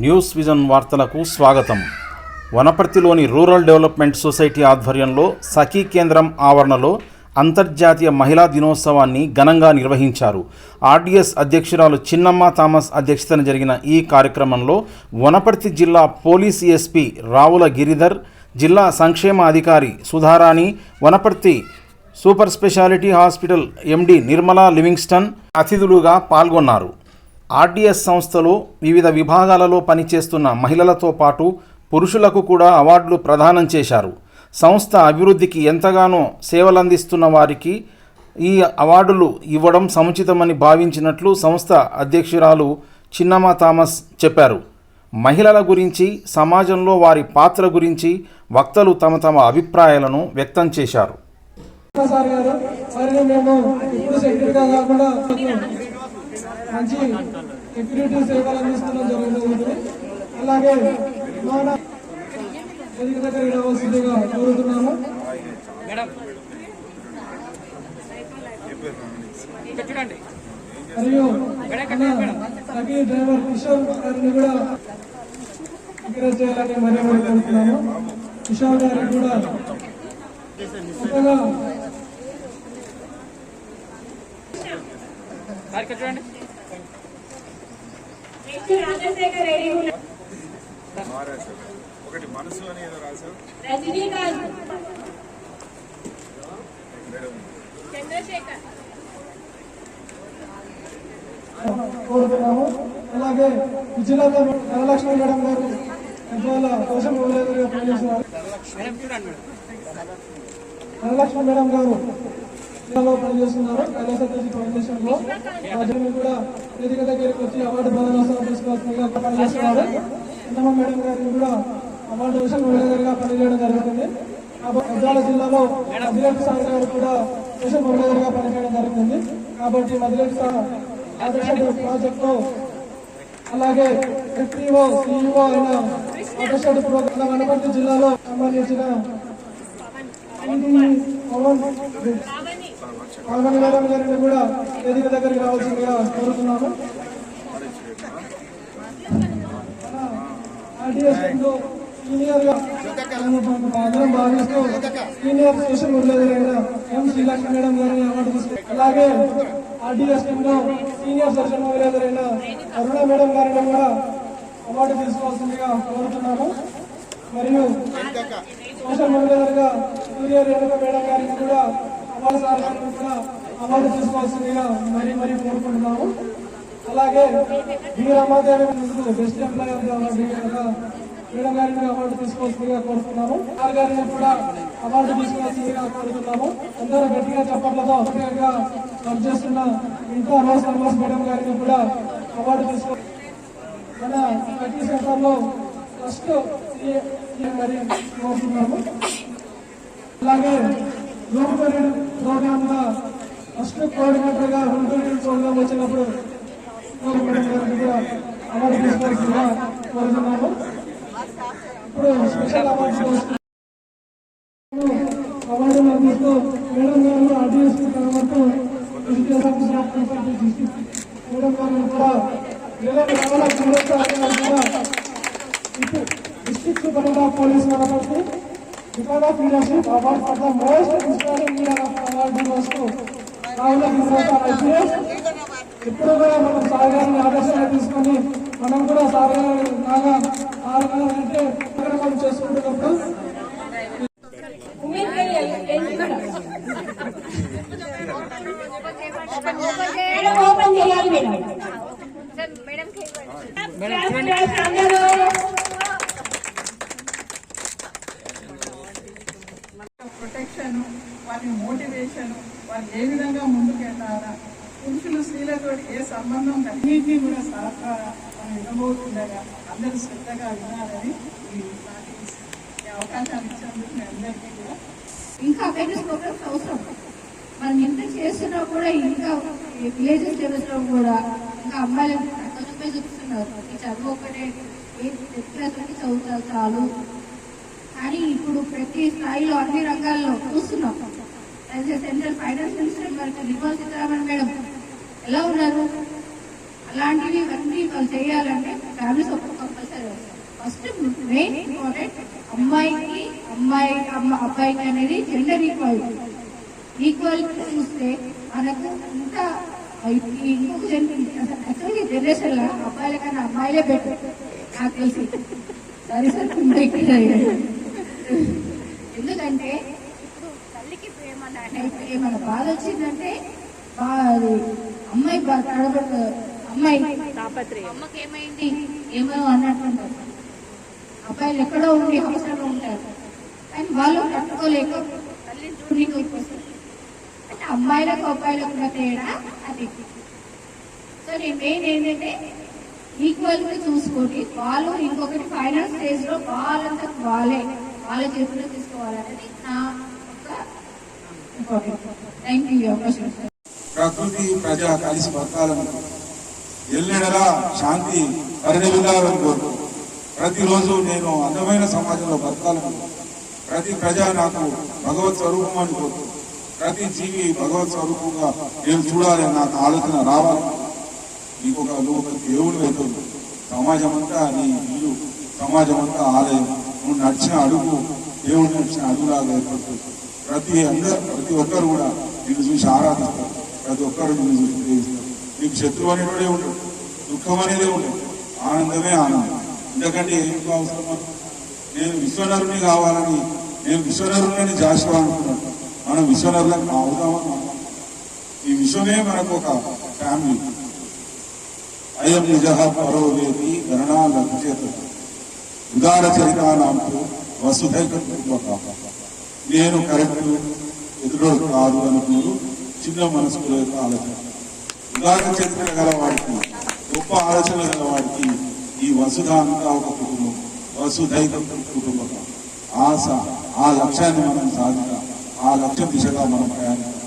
News vision వార్తలకు స్వాగతం. వనపర్తిలోని rural development society ఆధ్వర్యంలో సఖీ కేంద్రం ఆవరణలో అంతర్జాతీయ మహిళా దినోత్సవాన్ని ఘనంగా నిర్వహించారు. ఆర్డీఎస్ అధ్యక్షురాలు చిన్నమ్మ థామస్ అధ్యక్షతన జరిగిన ఈ కార్యక్రమంలో వనపర్తి జిల్లా పోలీస్ ఎస్పీ రావుల గిరిధర్, జిల్లా సంక్షేమ అధికారి Sudharani, Wanaparthy super speciality hospital MD Nirmala Livingston అతిథులుగా పాల్గొన్నారు. ఆర్డీఎస్ సంస్థలో వివిధ విభాగాలలో పనిచేస్తున్న మహిళలతో పాటు పురుషులకు కూడా అవార్డులు ప్రదానం చేశారు. సంస్థ అభివృద్ధికి ఎంతగానో సేవలందిస్తున్న వారికి ఈ అవార్డులు ఇవ్వడం సముచితమని భావించినట్లు సంస్థ అధ్యక్షురాలు చిన్నమ్మ థామస్ చెప్పారు. మహిళల గురించి, సమాజంలో వారి పాత్ర గురించి వక్తలు తమ తమ అభిప్రాయాలను వ్యక్తం చేశారు. మంచి సెక్యూరిటీ సేవలు అందించడం జరుగుతుంది. అలాగే వేదిక దగ్గర రావాల్సిందిగా కోరుతున్నాము. మరియు సఖీ డ్రైవర్ కిషోర్ గారిని కూడా ఎంకరేజ్ చేయాలని మరీ కోరుతున్నాము. కిషోర్ గారికి కూడా కొత్తగా ఒకటి మనసు అని ఏదో రాశారు. కోరుతున్నాము. అలాగే విజయనగరం ధనలక్ష్మి మేడం గారు కోసం పనిచేస్తున్నారు. ధనలక్ష్మి మేడం గారు పనిచేస్తున్నారు. కైలాస ఫౌండేషన్ లో కూడా వేదిక దగ్గరికి వచ్చి అవార్డు ప్రదానోత్సవం తీసుకోవాల్సిందిగా పనిచేస్తున్నారు. చిన్నమ్మ మేడం గారిని కూడా అవార్డు విషయం మేనేజర్గా పనిచేయడం జరుగుతుంది. మద్రాల జిల్లాలో మదిరెడ్డి సార్ గారు కూడా విషయం మేనేజర్గా పనిచేయడం జరుగుతుంది. కాబట్టి మదిరెడ్డి సార్ ఆదర్శ ప్రాజెక్ట్ లో అలాగే ఎఫ్టీఓ సిఇఓ అయిన ఆదర్శ ప్రోగ్రాం వనపర్తి జిల్లాలో సంబంధించిన పాల్గొని మేడం గారిని కూడా వేదిక దగ్గరికి రావాల్సిందిగా కోరుతున్నాము. సీనియర్ గా అందరం భావిస్తూ సీనియర్ స్టేషన్ ఉండేదైన ఎం శ్రీలక్ష్మి మేడం గారిని అవార్డు తీసుకుంటారు. అలాగే ఆర్డీఎస్ లో సీనియర్ సెక్షన్ ఉండేదైన అరుణ మేడం గారిని కూడా అవార్డు తీసుకోవాల్సిందిగా కోరుతున్నాము. మరియు సోషల్ మేనేజర్గా సూర్య రేణుక మేడం గారిని కూడా అవార్డు తీసుకోవాల్సిందిగా మరీ కోరుకుంటున్నాము. అలాగే B Ramadevi best employee madam గారిని అవార్డు తీసుకోవాల్సిందిగా కోరుతున్నాము. ఆర్ గారిని కూడా అవార్డు తీసుకోవాల్సిందిగా కోరుతున్నాము. అందరూ గట్టిగా చప్పట్లతో వర్క్ చేస్తున్న ఇంకా రోజ్ నర్మస్ మేడం గారిని కూడా అవార్డు తీసుకో మన ఐటీ సెంటర్ లో ఫస్ట్ మరి కోరుతున్నాము. అలాగే రూమ్ ప్రోగ్రామ్ గా ఫస్ట్ కోఆర్డినేటర్ గా రూమ్ ప్రోగ్రామ్ వచ్చినప్పుడు అవార్డు తీసుకోవాల్సిందిగా కోరుతున్నాము. ఇప్పుడు స్పెషల్ అవార్డు అందిస్తూ మేడం గారు ఆర్డీఎస్ మేడం గారిని కూడా district superintendent of police Wanaparthy because of leadership award for the most inspiring leader of award వస్తూ రావుల గిరిధర్ ఇప్పుడు కూడా మనం సార్ గారిని ఆదర్శంగా తీసుకొని మనం కూడా సార్ గారు లాగా అంటే కార్యక్రమం చేసుకుంటున్నప్పుడు ప్రొటెక్షన్, వారి మోటివేషన్, వాళ్ళు ఏ విధంగా ముందుకు వెళ్ళాలా, పురుషులు స్త్రీలతో ఏ సంబంధం అన్నింటినీ కూడా సరఫరా మనం ఇవ్వబోతుండగా అందరూ శ్రద్ధగా వినాలని ఈ అవకాశాన్ని ఇచ్చినందుకు మీ అందరికీ కూడా. ఇంకా అవేర్నెస్ ప్రోగ్రామ్స్ అవసరం. మనం ఎంత చేస్తున్నా కూడా ఇంకా విలేజెస్ లెవెల్స్ లో కూడా ఇంకా అమ్మాయిలు చూపిస్తున్నారు. ఈ చదువు ఒకటే క్లాస్ చదువుతారు చాలు కానీ ఇప్పుడు ప్రతి స్థాయిలో అన్ని రంగాల్లో చూస్తున్నాం. సెంట్రల్ ఫైనాన్స్ మినిస్టర్ మనకి నిర్మలా సీతారామన్ మేడం ఎలా ఉన్నారు, అలాంటివి ఇవన్నీ వాళ్ళు చేయాలంటే family support compulsory first main important అమ్మాయికి అబ్బాయికి అనేది జెండర్ ఈక్వాలిటీ చూస్తే మనకు ఇంకా ఇంకొక జనరేషన్ లో అబ్బాయిల కన్నా అమ్మాయిలే బెటర్ నాకు తెలిసి. సరే సార్ ఎందుకంటే తల్లికి ఏమన్నా బాధ వచ్చిందంటే అమ్మాయి తడబడుతుంది, అమ్మాయి అమ్మకి ఏమైంది ఏమో అన్నట్టుంటారు. అబ్బాయిలు ఎక్కడో ఉండి హాస్టల్లో ఉంటారు కానీ వాళ్ళు తట్టుకోలేక తల్లిని చూడడానికి వచ్చేస్తారు. అంటే అమ్మాయిలకు అబ్బాయిలకు ఉన్న తేడా అది. సో నేను మెయిన్ ఏంటంటే ఈక్వల్ గా చూసుకొని వాళ్ళు ఇంకొకటి ఫైనల్ స్టేజ్ లో వాళ్ళంతా వాళ్ళ చేతుల్లో తీసుకోవాలనేది నా ఒక ఇంపార్టెంట్. థ్యాంక్ యూ అవకాశం. ప్రకృతి ప్రజ కలిసి బతకాలని, ఎల్లెడలా శాంతి పరిణమిల్లాలని కోరుకు ప్రతిరోజు నేను అందమైన సమాజంలో బతకాలని, ప్రతి ప్రజ నాకు భగవత్ స్వరూపం అని కోరుకు, ప్రతి జీవి భగవత్ స్వరూపంగా నేను చూడాలని నాకు ఆలోచన రావాలి. నువ్వు ఒక దేవుడు అవుతుంది, సమాజం అంతా నీ ఇల్లు, సమాజం అంతా ఆలయం, నువ్వు నడిచిన అడుగు దేవుడు నడిచిన అడుగులాగా ఏర్పడుతుంది. ప్రతి ఒక్కరు కూడా నిన్ను చూసి ఆరాధిస్తారు, ప్రతి ఒక్కరు నిన్ను చూసి ప్రేమిస్తారు. నీకు శత్రువు అనేవాడే ఉండదు, దుఃఖం అనేదే ఉండదు, ఆనందమే ఆనందం. ఎందుకంటే ఏం అవసరం? నేను విశ్వనరుని కావాలని, నేను విశ్వనరుని జాషువా అనుకున్నాను. మనం విశ్వనరులకు అవుదామని, ఈ విశ్వమే మనకు ఒక ఫ్యామిలీ. అయం నిజ పరోవేది గణనా లభ్యత ఉదార చరితానాంతో వసుధైక కుటుంబక. నేను కరెక్ట్, ఎదురోడు కాదు అనుకున్నారు చిన్న మనసుకుల యొక్క ఆలోచన. ఉదార చరిత్ర గలవాడికి, గొప్ప ఆలోచన గలవాడికి ఈ వసుధ అంతా ఒక కుటుంబం, వసుధైక కుటుంబక. ఆ లక్ష్యాన్ని మనం సాధించాలి, ఆ లక్ష్యం దిశగా మనం ప్రయాణించాలి.